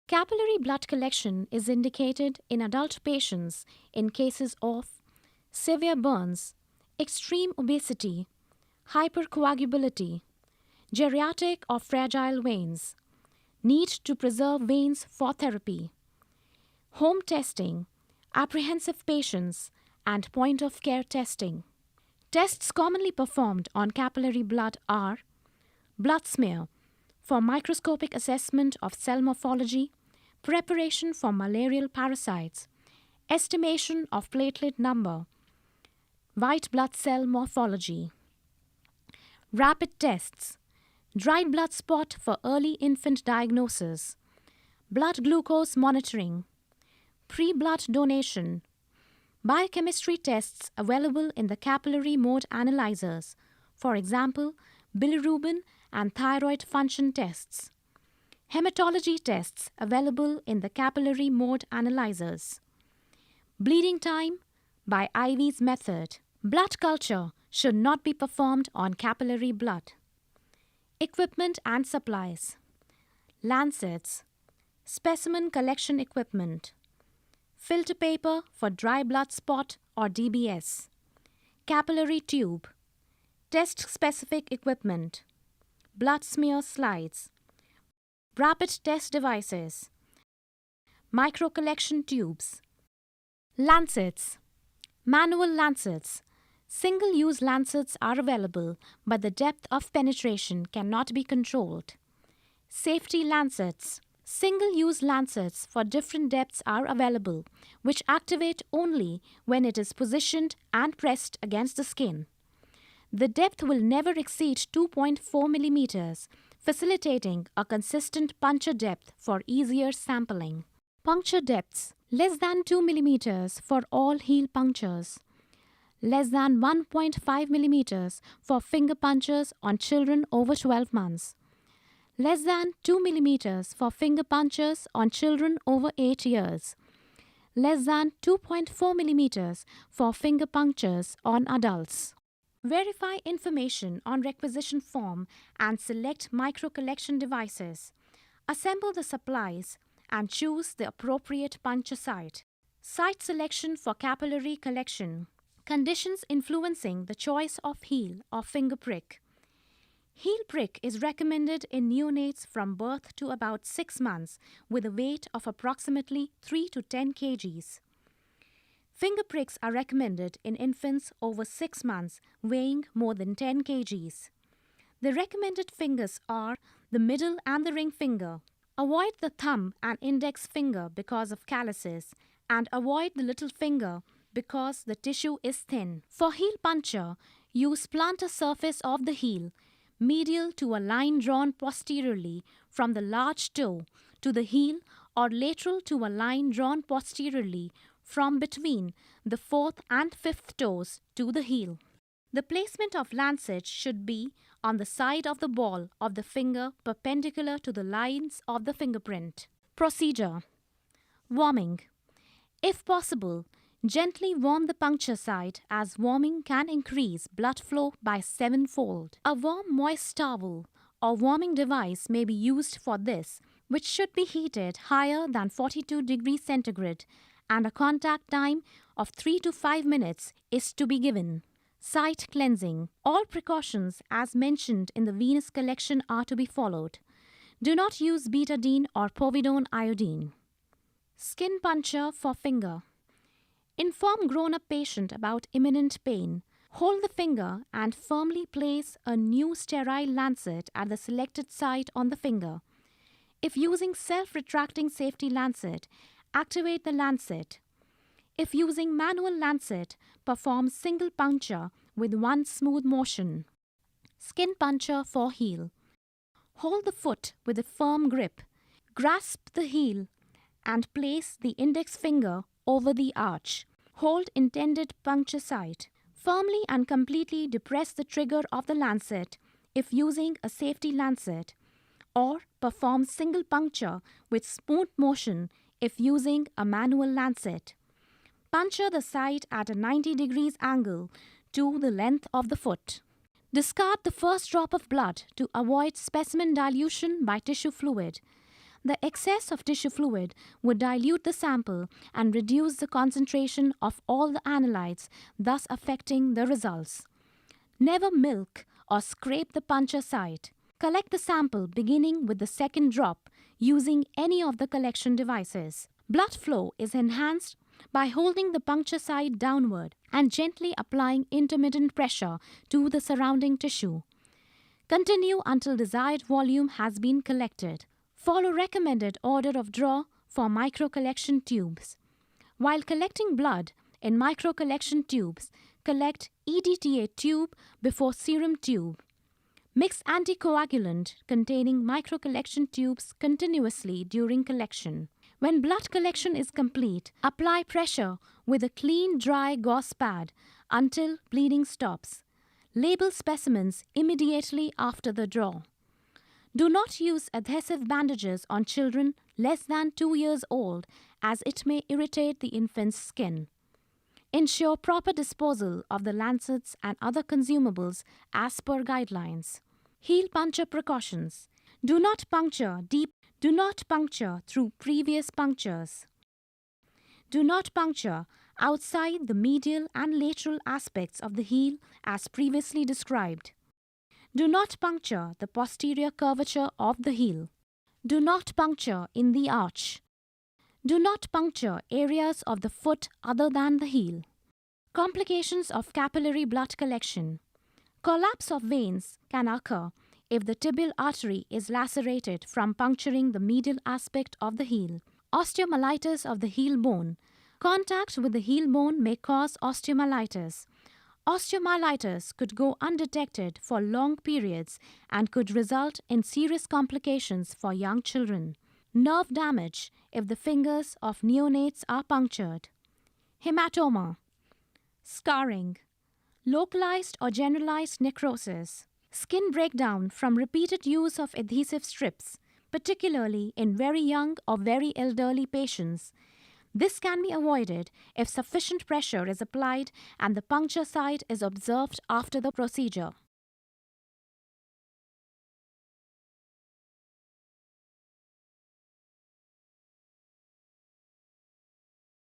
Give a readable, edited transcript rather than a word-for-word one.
Capillary blood collection is indicated in adult patients in cases of severe burns, extreme obesity, hypercoagulability, geriatric or fragile veins, need to preserve veins for therapy, home testing, apprehensive patients, and point-of-care testing. Tests commonly performed on capillary blood are blood smear for microscopic assessment of cell morphology, preparation for malarial parasites, estimation of platelet number, white blood cell morphology. Rapid tests, dried blood spot for early infant diagnosis, blood glucose monitoring, pre-blood donation, biochemistry tests available in the capillary mode analyzers, for example, bilirubin and thyroid function tests, hematology tests available in the capillary mode analyzers, bleeding time by IV's method. Blood culture should not be performed on capillary blood. Equipment and supplies, lancets, specimen collection equipment, filter paper for dry blood spot or DBS, capillary tube, test-specific equipment, blood smear slides, rapid test devices, microcollection tubes, lancets, manual lancets. Single-use lancets are available, but the depth of penetration cannot be controlled. Safety lancets. Single-use lancets for different depths are available, which activate only when it is positioned and pressed against the skin. The depth will never exceed 2.4 millimeters, facilitating a consistent puncture depth for easier sampling. Puncture depths less than 2 millimeters for all heel punctures, less than 1.5 millimeters for finger punctures on children over 12 months, less than 2 millimeters for finger punctures on children over 8 years, less than 2.4 millimeters for finger punctures on adults. Verify information on requisition form and select microcollection devices. Assemble the supplies and choose the appropriate puncture site. Site selection for capillary collection. Conditions influencing the choice of heel or finger prick. Heel prick is recommended in neonates from birth to about 6 months with a weight of approximately 3 to 10 kgs. Finger pricks are recommended in infants over 6 months weighing more than 10 kgs. The recommended fingers are the middle and the ring finger. Avoid the thumb and index finger because of calluses, and avoid the little finger because the tissue is thin. For heel puncture, use plantar surface of the heel, medial to a line drawn posteriorly from the large toe to the heel, or lateral to a line drawn posteriorly from between the 4th and 5th toes to the heel. The placement of lancet should be on the side of the ball of the finger perpendicular to the lines of the fingerprint. Procedure. Warming. If possible, gently warm the puncture site, as warming can increase blood flow by 7-fold. A warm moist towel or warming device may be used for this, which should be heated higher than 42 degrees centigrade, and a contact time of 3 to 5 minutes is to be given. Site cleansing. All precautions as mentioned in the venous collection are to be followed. Do not use betadine or povidone iodine. Skin puncture for finger. Inform grown-up patient about imminent pain. Hold the finger and firmly place a new sterile lancet at the selected site on the finger. If using self-retracting safety lancet, activate the lancet. If using manual lancet, perform single puncture with one smooth motion. Skin puncture for heel. Hold the foot with a firm grip. Grasp the heel and place the index finger over the arch. Hold intended puncture site. Firmly and completely depress the trigger of the lancet if using a safety lancet, or perform single puncture with smooth motion if using a manual lancet. Puncture the site at a 90 degrees angle to the length of the foot. Discard the first drop of blood to avoid specimen dilution by tissue fluid. The excess of tissue fluid would dilute the sample and reduce the concentration of all the analytes, thus affecting the results. Never milk or scrape the puncture site. Collect the sample beginning with the second drop using any of the collection devices. Blood flow is enhanced by holding the puncture site downward and gently applying intermittent pressure to the surrounding tissue. Continue until desired volume has been collected. Follow recommended order of draw for micro-collection tubes. While collecting blood in micro-collection tubes, collect EDTA tube before serum tube. Mix anticoagulant containing micro-collection tubes continuously during collection. When blood collection is complete, apply pressure with a clean, dry gauze pad until bleeding stops. Label specimens immediately after the draw. Do not use adhesive bandages on children less than 2 years old as it may irritate the infant's skin. Ensure proper disposal of the lancets and other consumables as per guidelines. Heel puncture precautions. Do not puncture through previous punctures. Do not puncture outside the medial and lateral aspects of the heel as previously described. Do not puncture the posterior curvature of the heel. Do not puncture in the arch. Do not puncture areas of the foot other than the heel. Complications of capillary blood collection. Collapse of veins can occur if the tibial artery is lacerated from puncturing the medial aspect of the heel. Osteomyelitis of the heel bone. Contact with the heel bone may cause osteomyelitis. Osteomyelitis could go undetected for long periods and could result in serious complications for young children. Nerve damage if the fingers of neonates are punctured. Hematoma. Scarring. Localized or generalized necrosis. Skin breakdown from repeated use of adhesive strips, particularly in very young or very elderly patients. This can be avoided if sufficient pressure is applied and the puncture site is observed after the procedure.